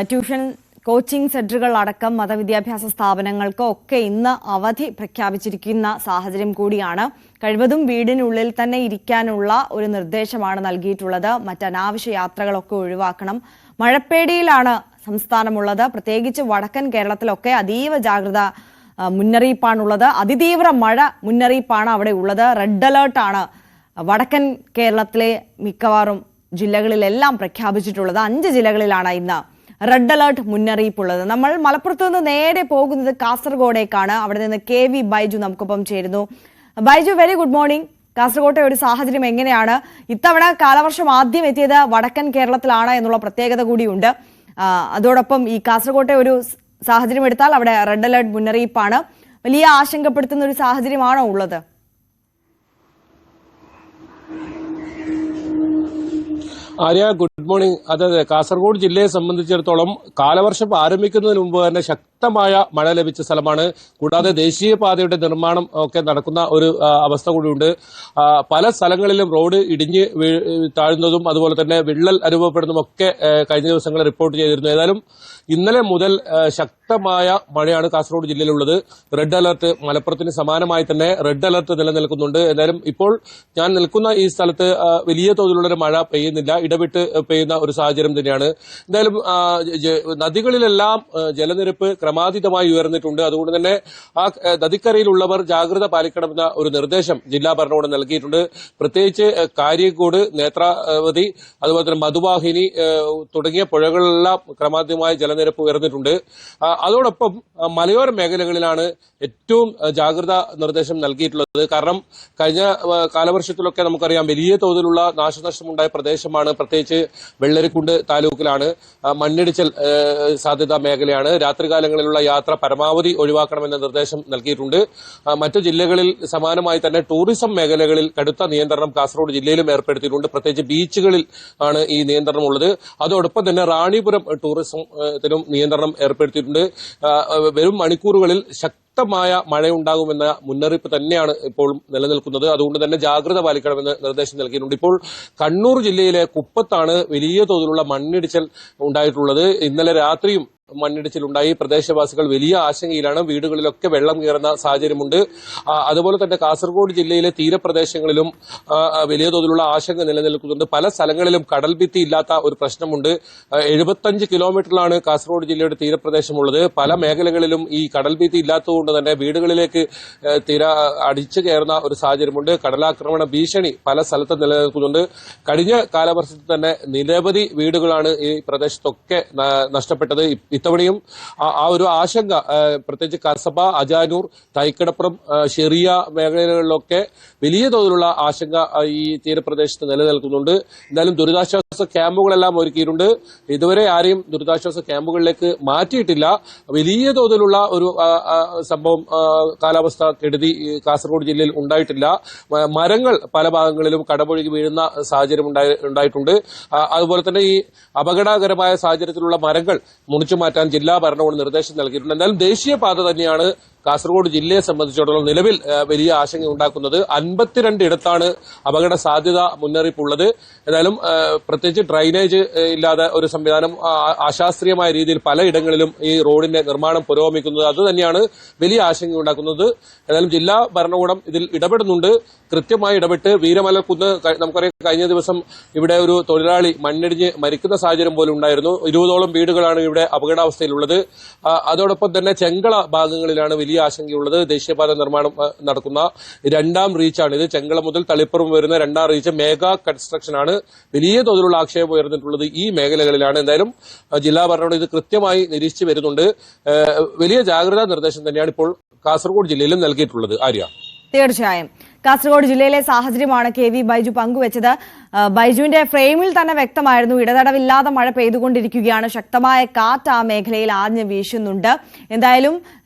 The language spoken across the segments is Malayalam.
ട്യൂഷൻ കോച്ചിംഗ് സെന്ററുകൾ അടക്കം മതവിദ്യാഭ്യാസ സ്ഥാപനങ്ങൾക്ക് ഒക്കെ ഇന്ന് അവധി പ്രഖ്യാപിച്ചിരിക്കുന്ന സാഹചര്യം കൂടിയാണ്. കഴിവതും വീടിനുള്ളിൽ തന്നെ ഇരിക്കാനുള്ള ഒരു നിർദ്ദേശമാണ് നൽകിയിട്ടുള്ളത്. മറ്റനാവശ്യ യാത്രകളൊക്കെ ഒഴിവാക്കണം. മഴപ്പേടിയിലാണ് സംസ്ഥാനമുള്ളത്. പ്രത്യേകിച്ച് വടക്കൻ കേരളത്തിലൊക്കെ അതീവ ജാഗ്രത മുന്നറിയിപ്പാണുള്ളത്. അതിതീവ്ര മഴ മുന്നറിയിപ്പാണ് അവിടെ ഉള്ളത്. റെഡ് അലേർട്ടാണ് വടക്കൻ കേരളത്തിലെ മിക്കവാറും ജില്ലകളിലെല്ലാം പ്രഖ്യാപിച്ചിട്ടുള്ളത്. 5 ജില്ലകളിലാണ് ഇന്ന് റെഡ് അലേർട്ട് മുന്നറിയിപ്പുള്ളത്. നമ്മൾ മലപ്പുറത്ത് നിന്ന് നേരെ പോകുന്നത് കാസർഗോഡേക്കാണ്. അവിടെ നിന്ന് KV ബൈജു നമുക്കൊപ്പം ചേരുന്നു. Baiju, very good morning. കാസർഗോട്ടെ ഒരു സാഹചര്യം എങ്ങനെയാണ്? ഇത്തവണ കാലവർഷം ആദ്യം എത്തിയത് വടക്കൻ കേരളത്തിലാണ് എന്നുള്ള പ്രത്യേകത കൂടിയുണ്ട്. അതോടൊപ്പം ഈ കാസർഗോട്ടെ ഒരു സാഹചര്യം എടുത്താൽ അവിടെ റെഡ് അലേർട്ട് മുന്നറിയിപ്പാണ്. വലിയ ആശങ്കപ്പെടുത്തുന്ന ഒരു സാഹചര്യമാണോ ഉള്ളത്? Arya, good morning. അതെ, കാസർഗോഡ് ജില്ലയെ സംബന്ധിച്ചിടത്തോളം കാലവർഷം ആരംഭിക്കുന്നതിന് മുമ്പ് തന്നെ ശക്തമായ മഴ ലഭിച്ച സ്ഥലമാണ്. കൂടാതെ ദേശീയപാതയുടെ നിർമ്മാണം ഒക്കെ നടക്കുന്ന ഒരു അവസ്ഥ കൂടിയുണ്ട്. പല സ്ഥലങ്ങളിലും റോഡ് ഇടിഞ്ഞ് താഴുന്നതും അതുപോലെ തന്നെ വിള്ളൽ അനുഭവപ്പെടുന്നതുമൊക്കെ കഴിഞ്ഞ ദിവസങ്ങളിൽ റിപ്പോർട്ട് ചെയ്തിരുന്നു. ഏതായാലും ഇന്നലെ മുതൽ ശക്തമായ മഴയാണ് കാസർഗോഡ് ജില്ലയിലുള്ളത്. റെഡ് അലർട്ട്, മലപ്പുറത്തിന് സമാനമായി തന്നെ റെഡ് അലർട്ട് നിലനിൽക്കുന്നുണ്ട്. എന്തായാലും ഇപ്പോൾ ഞാൻ നിൽക്കുന്ന ഈ സ്ഥലത്ത് വലിയ തോതിലുള്ളൊരു മഴ പെയ്യുന്നില്ല, ഇടവിട്ട് പെയ്യുന്ന ഒരു സാഹചര്യം തന്നെയാണ്. എന്തായാലും നദികളിലെല്ലാം ജലനിരപ്പ് ക്രമാതീതമായി ഉയർന്നിട്ടുണ്ട്. അതുകൊണ്ട് തന്നെ ആ നദിക്കരയിലുള്ളവർ ജാഗ്രത പാലിക്കണമെന്ന ഒരു നിർദ്ദേശം ജില്ലാ ഭരണകൂടം നൽകിയിട്ടുണ്ട്. പ്രത്യേകിച്ച് കാര്യക്കോട്, നേത്രാവതി, അതുപോലെ തന്നെ മധുവാഹിനി തുടങ്ങിയ പുഴകളിലെല്ലാം ക്രമാതീതമായ ജലനിരപ്പ് ഉയർന്നിട്ടുണ്ട്. അതോടൊപ്പം മലയോര മേഖലകളിലാണ് ഏറ്റവും ജാഗ്രതാ നിർദ്ദേശം നൽകിയിട്ടുള്ളത്. കാരണം കഴിഞ്ഞ കാലവർഷത്തിലൊക്കെ നമുക്കറിയാം വലിയ തോതിലുള്ള നാശനഷ്ടമുണ്ടായ പ്രദേശമാണ്. പ്രത്യേകിച്ച് വെള്ളരിക്കുണ്ട് താലൂക്കിലാണ്. മണ്ണിടിച്ചൽ സാധ്യതാ മേഖലയാണ്. രാത്രികാലങ്ങളിലുള്ള യാത്ര പരമാവധി ഒഴിവാക്കണമെന്ന നിർദ്ദേശം നൽകിയിട്ടുണ്ട്. മറ്റു ജില്ലകളിൽ സമാനമായി തന്നെ ടൂറിസം മേഖലകളിൽ കടുത്ത നിയന്ത്രണം കാസർഗോഡ് ജില്ലയിലും ഏർപ്പെടുത്തിയിട്ടുണ്ട്. പ്രത്യേകിച്ച് ബീച്ചുകളിൽ ആണ് ഈ നിയന്ത്രണം ഉള്ളത്. അതോടൊപ്പം തന്നെ റാണിപുരം ടൂറിസത്തിനും നിയന്ത്രണം ഏർപ്പെടുത്തിയിട്ടുണ്ട്. വരും മണിക്കൂറുകളിൽ ശക്തമായ മഴയുണ്ടാകുമെന്ന മുന്നറിയിപ്പ് തന്നെയാണ് ഇപ്പോൾ നിലനിൽക്കുന്നത്. അതുകൊണ്ട് തന്നെ ജാഗ്രത പാലിക്കണമെന്ന് നിർദ്ദേശം നൽകിയിട്ടുണ്ട്. ഇപ്പോൾ കണ്ണൂർ ജില്ലയിലെ കുപ്പത്താണ് വലിയ തോതിലുള്ള മണ്ണിടിച്ചൽ ഉണ്ടായിട്ടുള്ളത്. ഇന്നലെ രാത്രിയും മണ്ണിടിച്ചിലുണ്ടായി. പ്രദേശവാസികൾ വലിയ ആശങ്കയിലാണ്. വീടുകളിലൊക്കെ വെള്ളം കയറുന്ന സാഹചര്യമുണ്ട്. അതുപോലെ തന്നെ കാസർഗോഡ് ജില്ലയിലെ തീരപ്രദേശങ്ങളിലും വലിയ തോതിലുള്ള ആശങ്ക നിലനിൽക്കുന്നുണ്ട്. പല സ്ഥലങ്ങളിലും കടൽ ഭിത്തി ഇല്ലാത്ത ഒരു പ്രശ്നമുണ്ട്. 75 കിലോമീറ്ററിലാണ് കാസർഗോഡ് ജില്ലയുടെ തീരപ്രദേശമുള്ളത്. പല മേഖലകളിലും ഈ കടൽ ഭിത്തി ഇല്ലാത്തതുകൊണ്ട് തന്നെ വീടുകളിലേക്ക് തീര അടിച്ചു കയറുന്ന ഒരു സാഹചര്യമുണ്ട്. കടലാക്രമണ ഭീഷണി പല സ്ഥലത്തും നിലനിൽക്കുന്നുണ്ട്. കഴിഞ്ഞ കാലവർഷത്തിൽ തന്നെ നിരവധി വീടുകളാണ് ഈ പ്രദേശത്തൊക്കെ നഷ്ടപ്പെട്ടത്. ഇത്തവണയും ആ ഒരു ആശങ്ക പ്രത്യേകിച്ച് കസബ, അജാനൂർ, തൈക്കടപ്പുറം, ഷെറിയ മേഖലകളിലൊക്കെ വലിയ തോതിലുള്ള ആശങ്ക ഈ തീരപ്രദേശത്ത് നിലനിൽക്കുന്നുണ്ട്. എന്തായാലും ദുരിതാശ്വാസ ക്യാമ്പുകളെല്ലാം ഒരുക്കിയിട്ടുണ്ട്. ഇതുവരെ ആരെയും ദുരിതാശ്വാസ ക്യാമ്പുകളിലേക്ക് മാറ്റിയിട്ടില്ല. വലിയ തോതിലുള്ള ഒരു സംഭവം കാലാവസ്ഥ കെടുതി കാസർഗോഡ് ജില്ലയിൽ ഉണ്ടായിട്ടില്ല. മരങ്ങൾ പല ഭാഗങ്ങളിലും കടപുഴകി വീഴുന്ന സാഹചര്യം ഉണ്ടായിട്ടുണ്ട്. അതുപോലെ തന്നെ ഈ അപകടകരമായ സാഹചര്യത്തിലുള്ള മരങ്ങൾ മുറിച്ചു മാറ്റാൻ ജില്ലാ ഭരണകൂടം നിർദ്ദേശം നൽകിയിട്ടുണ്ട്. എന്തായാലും ദേശീയപാത തന്നെയാണ് കാസർഗോഡ് ജില്ലയെ സംബന്ധിച്ചിടത്തോളം നിലവിൽ വലിയ ആശങ്ക ഉണ്ടാക്കുന്നത്. 52 ഇടത്താണ് അപകട സാധ്യത മുന്നറിയിപ്പുള്ളത്. ഏതായാലും പ്രത്യേകിച്ച് ഡ്രൈനേജ് ഇല്ലാതെ ഒരു സംവിധാനം അശാസ്ത്രീയമായ രീതിയിൽ പലയിടങ്ങളിലും ഈ റോഡിന്റെ നിർമ്മാണം പുരോഗമിക്കുന്നത് അത് തന്നെയാണ് വലിയ ആശങ്ക ഉണ്ടാക്കുന്നത്. ഏതായാലും ജില്ലാ ഭരണകൂടം ഇതിൽ ഇടപെടുന്നുണ്ട്. കൃത്യമായി ഇടപെട്ട് വീരമലക്കുന്ന് നമുക്കറിയാം കഴിഞ്ഞ ദിവസം ഇവിടെ ഒരു തൊഴിലാളി മണ്ണിടിഞ്ഞ് മരിക്കുന്ന സാഹചര്യം പോലും ഉണ്ടായിരുന്നു. 20ഓളം വീടുകളാണ് ഇവിടെ അപകടാവസ്ഥയിലുള്ളത്. അതോടൊപ്പം തന്നെ ചെങ്കള ഭാഗങ്ങളിലാണ് വലിയ ആശങ്കയുള്ളത്. ദേശീയപാത നിർമ്മാണം നടക്കുന്ന 2ാം റീച്ചാണ് ഇത്. ചെങ്കള മുതൽ തളിപ്പുറം വരുന്ന 2ാം റീച്ച് മെഗാ കൺസ്ട്രക്ഷൻ ആണ്. വലിയ തോതിലുള്ള ആക്ഷേപം ഉയർന്നിട്ടുള്ളത് ഈ മേഖലകളിലാണ്. എന്തായാലും ജില്ലാ ഭരണകൂടം ഇത് കൃത്യമായി നിരീക്ഷിച്ചു വരുന്നുണ്ട്. വലിയ ജാഗ്രതാ നിർദ്ദേശം തന്നെയാണ് ഇപ്പോൾ കാസർഗോഡ് ജില്ലയിലും നൽകിയിട്ടുള്ളത്. ആര്യ, തീർച്ചയായും കാസർഗോഡ് ജില്ലയിലെ സാഹചര്യമാണ് KV ബൈജു പങ്കുവച്ചത്. ബൈജുവിന്റെ ഫ്രെയിമിൽ തന്നെ വ്യക്തമായിരുന്നു ഇടതടവില്ലാതെ മഴ പെയ്തുകൊണ്ടിരിക്കുകയാണ്. ശക്തമായ കാറ്റ് ആ മേഖലയിൽ ആഞ്ഞ് വീശുന്നുണ്ട്. എന്തായാലും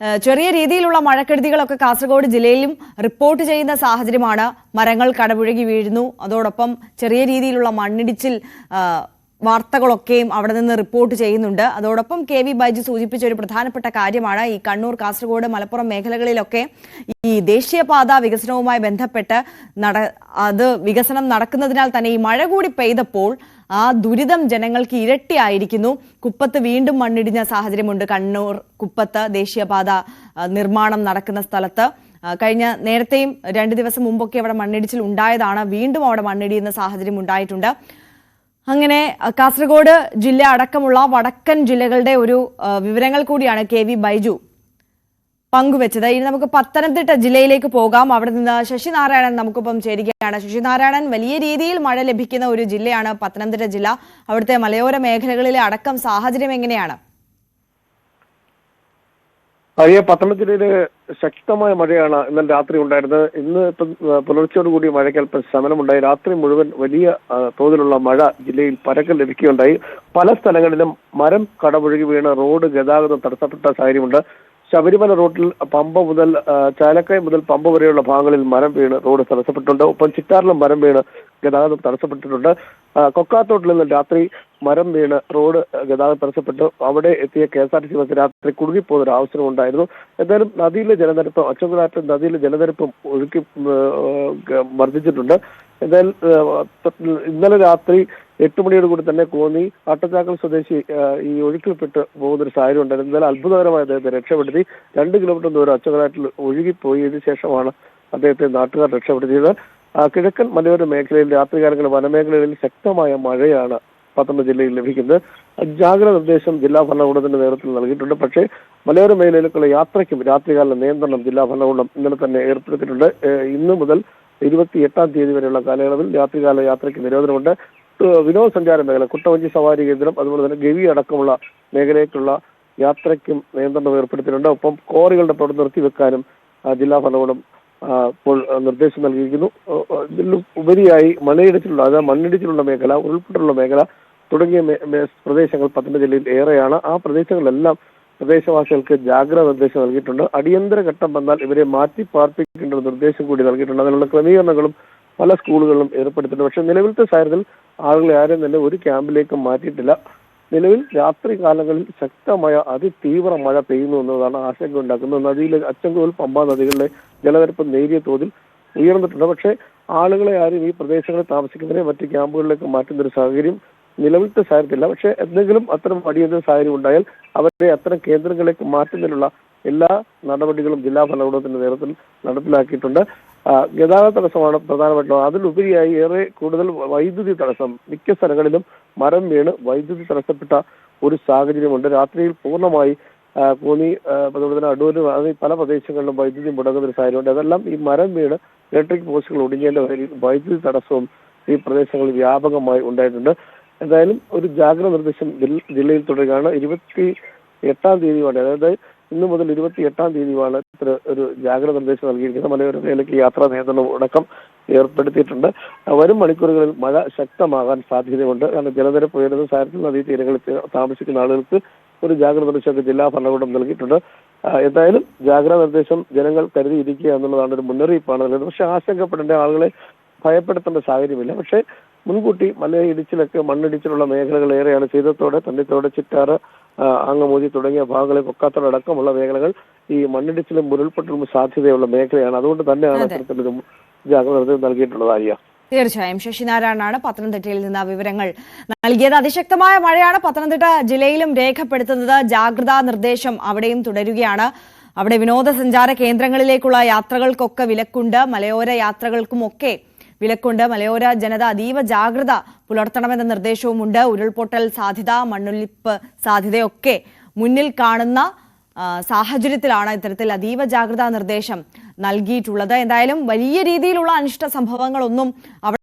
ചെറിയ രീതിയിലുള്ള മഴക്കെടുതികളൊക്കെ കാസർഗോഡ് ജില്ലയിലും റിപ്പോർട്ട് ചെയ്യുന്ന സാഹചര്യമാണ്. മരങ്ങൾ കടപുഴകി വീഴുന്നു. അതോടൊപ്പം ചെറിയ രീതിയിലുള്ള മണ്ണിടിച്ചിൽ വാർത്തകളൊക്കെയും അവിടെ നിന്ന് റിപ്പോർട്ട് ചെയ്യുന്നുണ്ട്. അതോടൊപ്പം KV ബൈജു സൂചിപ്പിച്ച ഒരു പ്രധാനപ്പെട്ട കാര്യമാണ് ഈ കണ്ണൂർ, കാസർഗോഡ്, മലപ്പുറം മേഖലകളിലൊക്കെ ഈ ദേശീയപാത വികസനവുമായി ബന്ധപ്പെട്ട് അത് വികസനം നടക്കുന്നതിനാൽ തന്നെ ഈ മഴ കൂടി പെയ്തപ്പോൾ ആ ദുരിതം ജനങ്ങൾക്ക് ഇരട്ടിയായിരിക്കുന്നു. കുപ്പത്ത് വീണ്ടും മണ്ണിടിഞ്ഞ സാഹചര്യമുണ്ട്. കണ്ണൂർ കുപ്പത്ത് ദേശീയപാത നിർമ്മാണം നടക്കുന്ന സ്ഥലത്ത് നേരത്തെയും 2 ദിവസം മുമ്പൊക്കെ അവിടെ മണ്ണിടിച്ചിൽ ഉണ്ടായതാണ്. വീണ്ടും അവിടെ മണ്ണിടിയുന്ന സാഹചര്യം ഉണ്ടായിട്ടുണ്ട്. അങ്ങനെ കാസർഗോഡ് ജില്ല അടക്കമുള്ള വടക്കൻ ജില്ലകളുടെ ഒരു വിവരങ്ങൾ കൂടിയാണ് KV ബൈജു പങ്കുവച്ചത്. ഇനി നമുക്ക് പത്തനംതിട്ട ജില്ലയിലേക്ക് പോകാം. അവിടെ നിന്ന് ശശിനാരായണൻ നമുക്കൊപ്പം ചേരുകയാണ്. ശശിനാരായണൻ, വലിയ രീതിയിൽ മഴ ലഭിക്കുന്ന ഒരു ജില്ലയാണ് പത്തനംതിട്ട ജില്ല. അവിടുത്തെ മലയോര മേഖലകളിലെ അടക്കം സാഹചര്യം എങ്ങനെയാണ്? പത്തനംതിട്ട ജില്ലയില് ശക്തമായ മഴയാണ് ഇന്നലെ രാത്രി ഉണ്ടായിരുന്നത്. ഇന്ന് പുലർച്ചയോടുകൂടി മഴയ്ക്ക് അല്പം ശമനമുണ്ടായി. രാത്രി മുഴുവൻ വലിയ തോതിലുള്ള മഴ ജില്ലയിൽ പരക്കം ലഭിക്കുകയുണ്ടായി. പല സ്ഥലങ്ങളിലും മരം കടപുഴകി വീണ് റോഡ് ഗതാഗതം തടസ്സപ്പെട്ട സാഹചര്യമുണ്ട്. ശബരിമല റോഡിൽ പമ്പ മുതൽ ചാലക്കയം മുതൽ പമ്പ വരെയുള്ള ഭാഗങ്ങളിൽ മരം വീണ് റോഡ് തടസ്സപ്പെട്ടിട്ടുണ്ട്. ഒപ്പം ചിറ്റാറിലും മരം വീണ് ഗതാഗതം തടസ്സപ്പെട്ടിട്ടുണ്ട്. കൊക്കാത്തോട്ടിൽ നിന്ന് രാത്രി മരം വീണ് റോഡ് ഗതാഗതം തടസ്സപ്പെട്ടു. അവിടെ എത്തിയ KSRTC ബസ് രാത്രി കുടുങ്ങിപ്പോകുന്ന ഒരു അവസരം ഉണ്ടായിരുന്നു. എന്തായാലും നദിയിലെ ജലനിരപ്പ് അച്ചൻകുളാറ്റ് നദിയിലെ ജലനിരപ്പും ഒഴുക്കി വർദ്ധിച്ചിട്ടുണ്ട്. എന്തായാലും ഇന്നലെ രാത്രി 8 മണിയോടുകൂടി തന്നെ കോന്നി ആട്ടച്ചാക്കൽ സ്വദേശി ഈ ഒഴുക്കിൽപ്പെട്ട് പോകുന്നൊരു സാഹചര്യം ഉണ്ടായിരുന്നു. എന്തായാലും അത്ഭുതകരമായി അദ്ദേഹത്തെ രക്ഷപ്പെടുത്തി. 2 കിലോമീറ്റർ ദൂരം അച്ചൻകുളാറ്റിൽ ഒഴുകിപ്പോയതിനു ശേഷമാണ് അദ്ദേഹത്തെ നാട്ടുകാർ രക്ഷപ്പെടുത്തിയത്. കിഴക്കൻ മലയോര മേഖലയിൽ രാത്രികാലങ്ങളിൽ വനമേഖലകളിൽ ശക്തമായ മഴയാണ് പത്തനംതിട്ട ജില്ലയിൽ ലഭിക്കുന്നത്. ജാഗ്രത നിർദ്ദേശം ജില്ലാ ഭരണകൂടത്തിന്റെ നേതൃത്വത്തിൽ നൽകിയിട്ടുണ്ട്. പക്ഷേ മലയോര മേഖലയിലേക്കുള്ള യാത്രയ്ക്കും രാത്രികാല നിയന്ത്രണം ജില്ലാ ഭരണകൂടം ഇന്നലെ തന്നെ ഏർപ്പെടുത്തിയിട്ടുണ്ട്. ഇന്ന് മുതൽ 28-ാം തീയതി വരെയുള്ള കാലയളവിൽ രാത്രികാല യാത്രയ്ക്ക് നിരോധനമുണ്ട്. വിനോദസഞ്ചാര മേഖല, കുട്ടവഞ്ചി സവാരി കേന്ദ്രം, അതുപോലെ തന്നെ ഗവി അടക്കമുള്ള മേഖലയ്ക്കുള്ള യാത്രയ്ക്കും നിയന്ത്രണം ഏർപ്പെടുത്തിയിട്ടുണ്ട്. ഒപ്പം ക്വാറികളുടെ പ്രവർത്തനം നിർത്തിവെക്കാനും ജില്ലാ ഭരണകൂടം ഇപ്പോൾ നിർദ്ദേശം നൽകിയിരിക്കുന്നു. ഇതിൽ ഉപരിയായി മണ്ണിടിച്ചിലുള്ള മേഖല, ഉരുൾപൊട്ടലുള്ള മേഖല തുടങ്ങിയ പ്രദേശങ്ങൾ പത്തനംതിട്ട ജില്ലയിൽ ഏറെയാണ്. ആ പ്രദേശങ്ങളിലെല്ലാം പ്രദേശവാസികൾക്ക് ജാഗ്രതാ നിർദ്ദേശം നൽകിയിട്ടുണ്ട്. അടിയന്തര ഘട്ടം വന്നാൽ ഇവരെ മാറ്റി പാർപ്പിക്കേണ്ട നിർദ്ദേശം കൂടി നൽകിയിട്ടുണ്ട്. അതിനുള്ള ക്രമീകരണങ്ങളും പല സ്കൂളുകളിലും ഏർപ്പെടുത്തിയിട്ടുണ്ട്. പക്ഷേ നിലവിലത്തെ സാഹചര്യത്തിൽ ആളുകളെ ആരും തന്നെ ഒരു ക്യാമ്പിലേക്കും മാറ്റിയിട്ടില്ല. നിലവിൽ രാത്രി കാലങ്ങളിൽ ശക്തമായ അതിതീവ്ര മഴ പെയ്യുന്നു എന്നതാണ് ആശങ്ക ഉണ്ടാക്കുന്നത്. നദിയിലെ അച്ചൻകോവിൽ പമ്പ നദികളിലെ ജലനിരപ്പ് നേരിയ തോതിൽ ഉയർന്നിട്ടുണ്ട്. പക്ഷേ ആളുകളെ ആരും ഈ പ്രദേശങ്ങളിൽ താമസിക്കുന്നവരെ മറ്റ് ക്യാമ്പുകളിലേക്ക് മാറ്റുന്ന ഒരു സാഹചര്യം നിലവിലത്തെ സാഹചര്യത്തില്ല. പക്ഷേ എന്തെങ്കിലും അത്തരം അടിയന്തര സാഹചര്യം ഉണ്ടായാൽ അവരെ അത്തരം കേന്ദ്രങ്ങളിലേക്ക് മാറ്റുന്നതിനുള്ള എല്ലാ നടപടികളും ജില്ലാ ഭരണകൂടത്തിന്റെ നേതൃത്വത്തിൽ നടപ്പിലാക്കിയിട്ടുണ്ട്. ഗതാഗത തടസ്സമാണ് പ്രധാനമായിട്ടും. അതിലുപരിയായി കൂടുതൽ വൈദ്യുതി തടസ്സം, മിക്ക സ്ഥലങ്ങളിലും മരം വീണ് വൈദ്യുതി തടസ്സപ്പെട്ട ഒരു സാഹചര്യമുണ്ട്. രാത്രിയിൽ പൂർണ്ണമായി കോന്നി, അതുപോലെ തന്നെ അടൂര്, പല പ്രദേശങ്ങളിലും വൈദ്യുതി മുടങ്ങുന്ന ഒരു സാഹചര്യമുണ്ട്. അതെല്ലാം ഈ മരം വീണ് ഇലക്ട്രിക് പോസ്റ്റുകൾ ഒടിഞ്ഞതിന്റെ പേരിൽ വൈദ്യുതി തടസ്സവും ഈ പ്രദേശങ്ങളിൽ വ്യാപകമായി ഉണ്ടായിട്ടുണ്ട്. എന്തായാലും ഒരു ജാഗ്രത നിർദ്ദേശം ജില്ലയിൽ തുടരുകയാണ്. 28-ാം തീയതിയാണ്, അതായത് ഇന്ന് മുതൽ 28-ാം തീയതിയാണ് ഇത്ര ഒരു ജാഗ്രത നിർദ്ദേശം നൽകിയിരിക്കുന്നത്. മലയോര മേഖലയ്ക്ക് യാത്രാ നിയന്ത്രണം അടക്കം ഏർപ്പെടുത്തിയിട്ടുണ്ട്. വരും മണിക്കൂറുകളിൽ മഴ ശക്തമാകാൻ സാധ്യതയുണ്ട്. കാരണം ജലനിരപ്പ് ഉയരുന്ന സാഹചര്യത്തിൽ നദീതീരങ്ങളിൽ താമസിക്കുന്ന ആളുകൾക്ക് ഒരു ജാഗ്രത നിർദ്ദേശമൊക്കെ ജില്ലാ ഭരണകൂടം നൽകിയിട്ടുണ്ട്. എന്തായാലും ജാഗ്രതാ നിർദ്ദേശം ജനങ്ങൾ കരുതിയിരിക്കുക എന്നുള്ളതാണ് ഒരു മുന്നറിയിപ്പാണ് നൽകുന്നത്. പക്ഷെ ആശങ്കപ്പെടേണ്ട, ആളുകളെ ഭയപ്പെടുത്തേണ്ട സാഹചര്യമില്ല. പക്ഷേ മുൻകൂട്ടി മണ്ണിടിച്ചിലുള്ള മേഖലകൾ ഏറെയാണ്. ചെയ്തത്തോടെ, തണ്ണിത്തോട്, ചിറ്റാറ്, അങ്ങമൂതി തുടങ്ങിയ ഭാഗങ്ങളിൽ കൊക്കാത്തോടക്കമുള്ള മേഖലകൾ ഈ മണ്ണിടിച്ചിലും ഉരുൾപൊട്ടലും സാധ്യതയുള്ള മേഖലയാണ്. അതുകൊണ്ട് തന്നെയാണ് അത്തരത്തിലൊരു ജാഗ്രത നൽകിയിട്ടുള്ളത്. ആര്യ, തീർച്ചയായും ശശിനാരായണനാണ് പത്തനംതിട്ടയിൽ നിന്ന് വിവരങ്ങൾ നൽകിയത്. അതിശക്തമായ മഴയാണ് പത്തനംതിട്ട ജില്ലയിലും രേഖപ്പെടുത്തുന്നത്. ജാഗ്രതാ നിർദ്ദേശം അവിടെയും തുടരുകയാണ്. അവിടെ വിനോദസഞ്ചാര കേന്ദ്രങ്ങളിലേക്കുള്ള യാത്രകൾക്കൊക്കെ വിലക്കുണ്ട്. മലയോര യാത്രകൾക്കുമൊക്കെ വിലക്കുണ്ട്. മലയോര ജനത അതീവ ജാഗ്രത പുലർത്തണമെന്ന നിർദ്ദേശവുമുണ്ട്. ഉരുൾപൊട്ടൽ സാധ്യത, മണ്ണൊലിപ്പ് സാധ്യതയൊക്കെ മുന്നിൽ കാണുന്ന സാഹചര്യത്തിലാണ് ഇത്തരത്തിൽ അതീവ ജാഗ്രതാ നിർദ്ദേശം നൽകിയിട്ടുള്ളത്. എന്തായാലും വലിയ രീതിയിലുള്ള അനിഷ്ട സംഭവങ്ങളൊന്നും അവിടെ